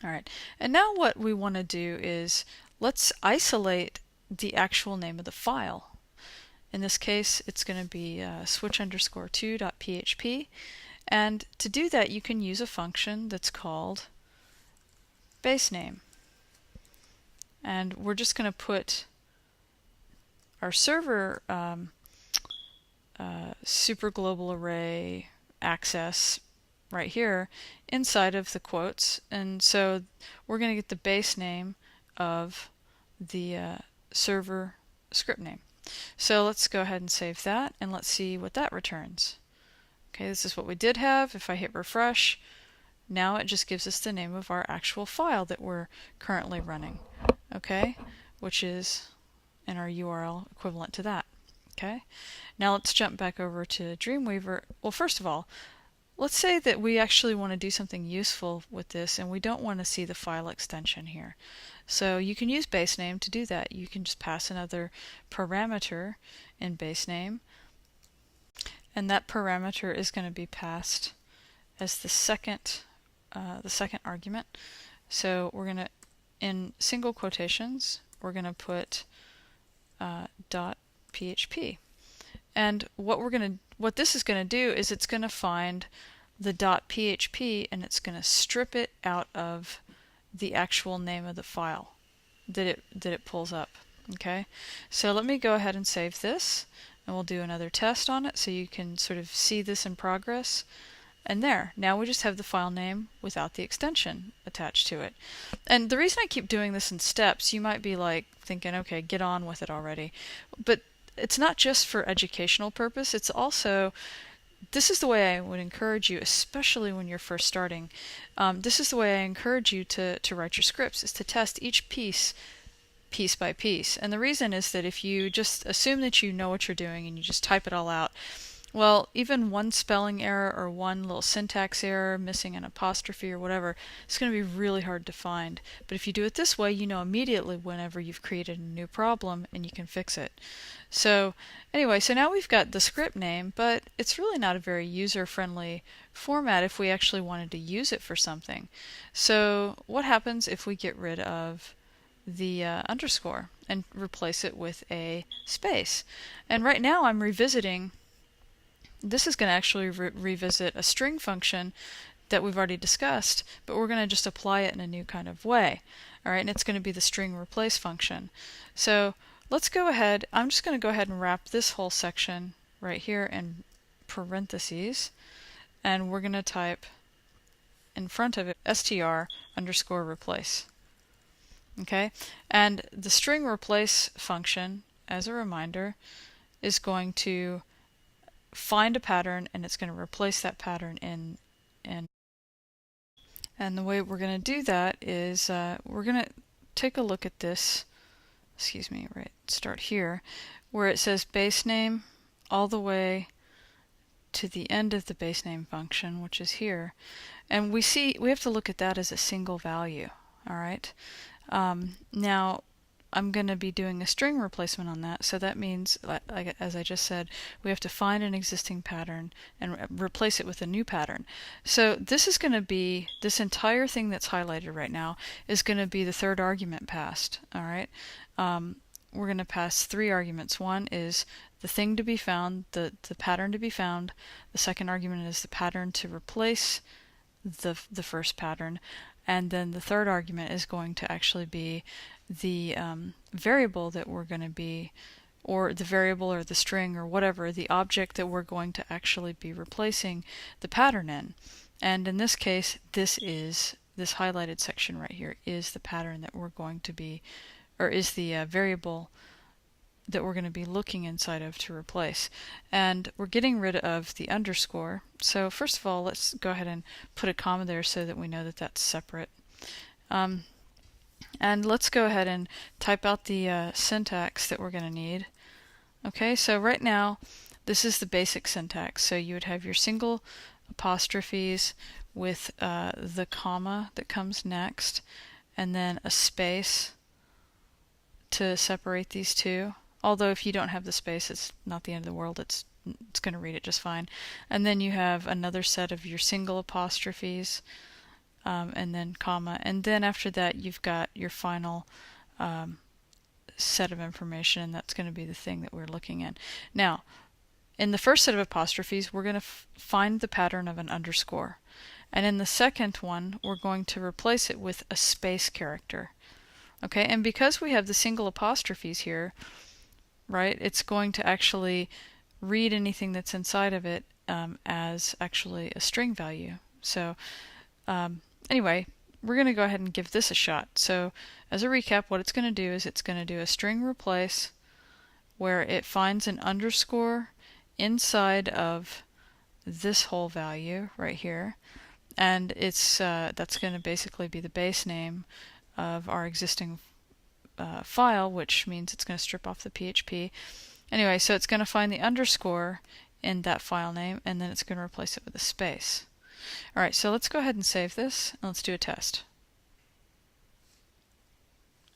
All right, and now what we want to do is let's isolate the actual name of the file. In this case, it's going to be switch_2.php, and to do that you can use a function that's called basename. And we're just going to put our server superglobal array access right here inside of the quotes, and so we're going to get the base name of the server script name. So let's go ahead and save that, and let's see what that returns. Okay, this is what we did have. If I hit refresh, now it just gives us the name of our actual file that we're currently running, okay, which is in our URL equivalent to that. Okay, now let's jump back over to Dreamweaver. Well, first of all, let's say that we actually want to do something useful with this and we don't want to see the file extension here. So you can use basename to do that. You can just pass another parameter in basename, and that parameter is going to be passed as the second argument. So we're going to, in single quotations, we're going to put .php. And what this is going to do is it's going to find the .php and it's going to strip it out of the actual name of the file that it pulls up. Okay, so let me go ahead and save this, and we'll do another test on it so you can sort of see this in progress. And there, now we just have the file name without the extension attached to it. And the reason I keep doing this in steps, you might be like thinking, okay, get on with it already. But it's not just for educational purpose, it's also, this is the way I would encourage you, especially when you're first starting. This is the way I encourage you to write your scripts, is to test each piece by piece. And the reason is that if you just assume that you know what you're doing and you just type it all out, well, even one spelling error or one little syntax error, missing an apostrophe or whatever, it's going to be really hard to find. But if you do it this way, you know immediately whenever you've created a new problem and you can fix it. So anyway, so now we've got the script name, but it's really not a very user-friendly format if we actually wanted to use it for something. So what happens if we get rid of the underscore and replace it with a space? And right now I'm revisiting. This is going to actually revisit a string function that we've already discussed, but we're going to just apply it in a new kind of way. All right, and it's going to be the string replace function. So let's go ahead. I'm just going to go ahead and wrap this whole section right here in parentheses, and we're going to type in front of it str_replace. Okay, and the string replace function, as a reminder, is going to find a pattern and it's going to replace that pattern in. And the way we're going to do that is we're going to take a look at this, start here, where it says base name all the way to the end of the base name function, which is here. And we have to look at that as a single value. All right. Now I'm going to be doing a string replacement on that, so that means, like, as I just said, we have to find an existing pattern and replace it with a new pattern. So this is going to be, this entire thing that's highlighted right now is going to be the third argument passed. All right, we're going to pass three arguments. One is the thing to be found, the pattern to be found. The second argument is the pattern to replace the first pattern. And then the third argument is going to actually be the variable that we're going to be, or the variable or the string or whatever, the object that we're going to actually be replacing the pattern in. And in this case, this highlighted section right here is the pattern that we're going to be, or is the variable that we're going to be looking inside of to replace. And we're getting rid of the underscore. So first of all, let's go ahead and put a comma there so that we know that that's separate. And let's go ahead and type out the syntax that we're going to need. Okay, so right now this is the basic syntax. So you would have your single apostrophes with the comma that comes next, and then a space to separate these two. Although if you don't have the space, it's not the end of the world. It's going to read it just fine. And then you have another set of your single apostrophes, and then comma, and then after that you've got your final set of information, and that's going to be the thing that we're looking at. Now, in the first set of apostrophes, we're going to find the pattern of an underscore. And in the second one, we're going to replace it with a space character. Okay, and because we have the single apostrophes here, right, it's going to actually read anything that's inside of it as actually a string value. So anyway, we're going to go ahead and give this a shot. So as a recap, what it's going to do is it's going to do a string replace where it finds an underscore inside of this whole value right here, and it's that's going to basically be the base name of our existing file, which means it's going to strip off the PHP. Anyway, so it's going to find the underscore in that file name, and then it's going to replace it with a space. Alright, so let's go ahead and save this, and let's do a test.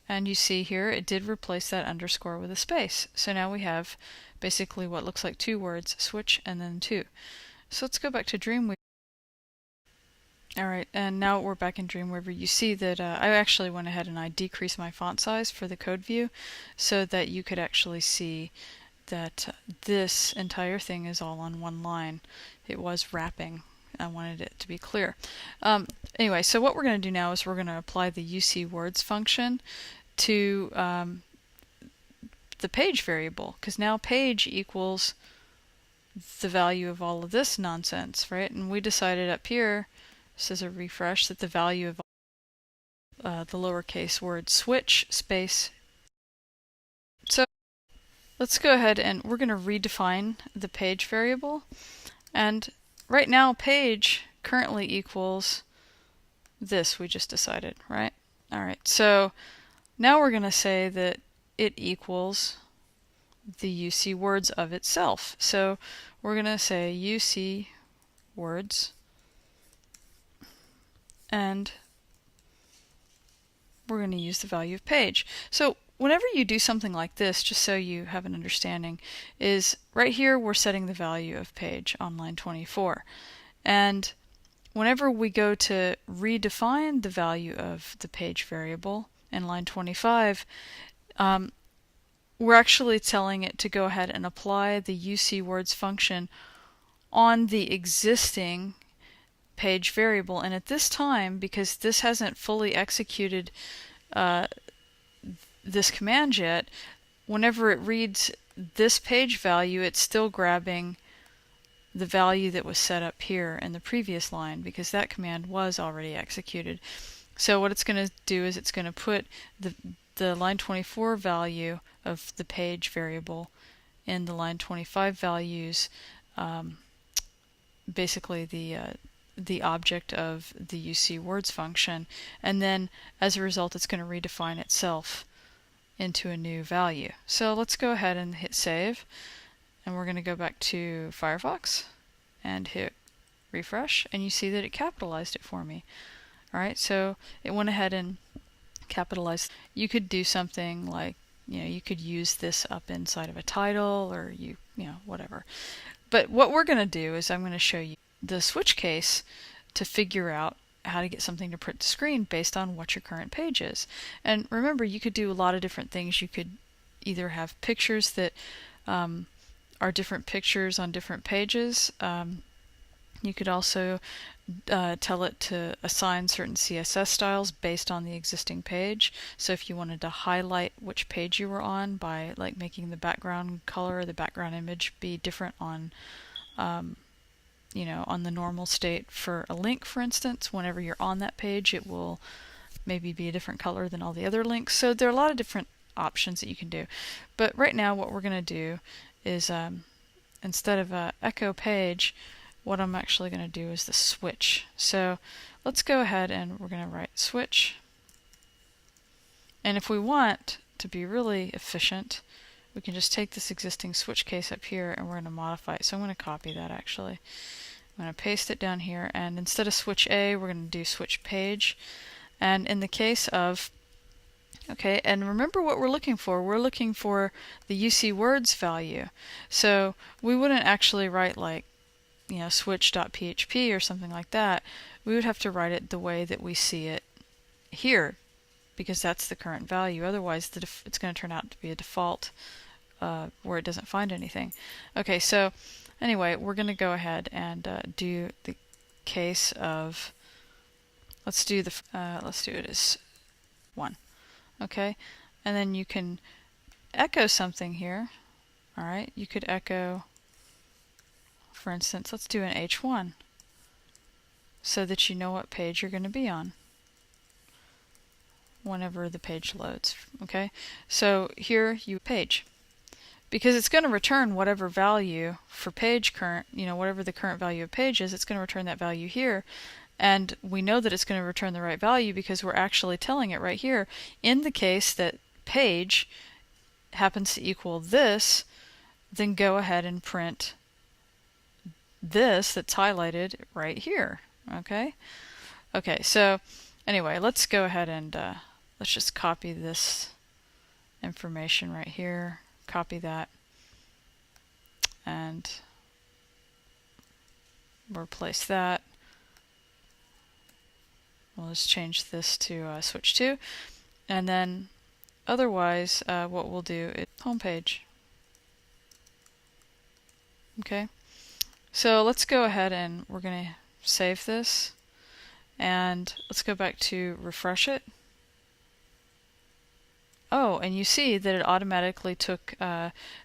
And you see here it did replace that underscore with a space. So now we have basically what looks like two words, switch and then two. So let's go back to Dreamweaver. Alright, and now we're back in Dreamweaver. You see that I actually went ahead and I decreased my font size for the code view so that you could actually see that this entire thing is all on one line. It was wrapping. I wanted it to be clear. Anyway, so what we're going to do now is we're going to apply the UCWords function to the page variable, because now page equals the value of all of this nonsense, right? And we decided up here, this is a refresh, that the value of the lowercase word switch space. So let's go ahead and we're going to redefine the page variable, and right now page currently equals this we just decided, right? Alright, so now we're going to say that it equals the UCWords of itself. So we're going to say UCWords, and we're going to use the value of page. So whenever you do something like this, just so you have an understanding, is right here we're setting the value of page on line 24. And whenever we go to redefine the value of the page variable in line 25, we're actually telling it to go ahead and apply the UCWords function on the existing page variable. And at this time, because this hasn't fully executed this command yet, whenever it reads this page value, it's still grabbing the value that was set up here in the previous line, because that command was already executed. So what it's going to do is it's going to put the line 24 value of the page variable in the line 25 values, basically the object of the UCWords function, and then as a result it's going to redefine itself into a new value. So let's go ahead and hit save, and we're going to go back to Firefox and hit refresh, and you see that it capitalized it for me. Alright, so it went ahead and capitalized. You could do something like, you could use this up inside of a title, or whatever. But what we're going to do is I'm going to show you the switch case to figure out how to get something to print to screen based on what your current page is. And remember, you could do a lot of different things. You could either have pictures that are different pictures on different pages. You could also tell it to assign certain CSS styles based on the existing page. So if you wanted to highlight which page you were on by making the background color or the background image be different on on the normal state for a link, for instance, whenever you're on that page it will maybe be a different color than all the other links. So there are a lot of different options that you can do. But right now what we're going to do is instead of echo page, what I'm actually going to do is the switch. So let's go ahead and we're going to write switch. And if we want to be really efficient, we can just take this existing switch case up here and we're going to modify it. So I'm going to copy that actually. I'm going to paste it down here, and instead of switch A, we're going to do switch page. And in the case of, okay, and remember what we're looking for. We're looking for the UCWords value. So we wouldn't actually write switch.php or something like that. we would have to write it the way that we see it here, because that's the current value. Otherwise, it's going to turn out to be a default where it doesn't find anything. Okay, so anyway, we're going to go ahead and do the case of, let's do it as 1. Okay, and then you can echo something here. All right, you could echo, for instance, let's do an H1 so that you know what page you're going to be on whenever the page loads. Okay, so here you page, because it's going to return whatever value for page current, whatever the current value of page is, it's going to return that value here. And we know that it's going to return the right value because we're actually telling it right here. In the case that page happens to equal this, then go ahead and print this that's highlighted right here. Okay? Okay, so anyway, let's go ahead and let's just copy this information right here, copy that, and replace that. We'll just change this to switch to, and then otherwise what we'll do is homepage. Okay, so let's go ahead and we're going to save this, and let's go back to refresh it. Oh, and you see that it automatically took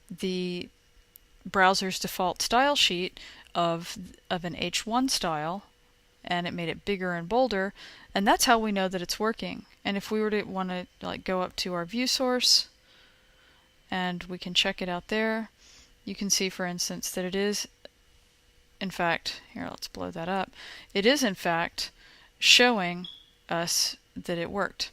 the browser's default style sheet of an H1 style, and it made it bigger and bolder, and that's how we know that it's working. And if we were to want to go up to our view source, and we can check it out there, you can see, for instance, that it is, in fact, here, let's blow that up. It is, in fact, showing us that it worked.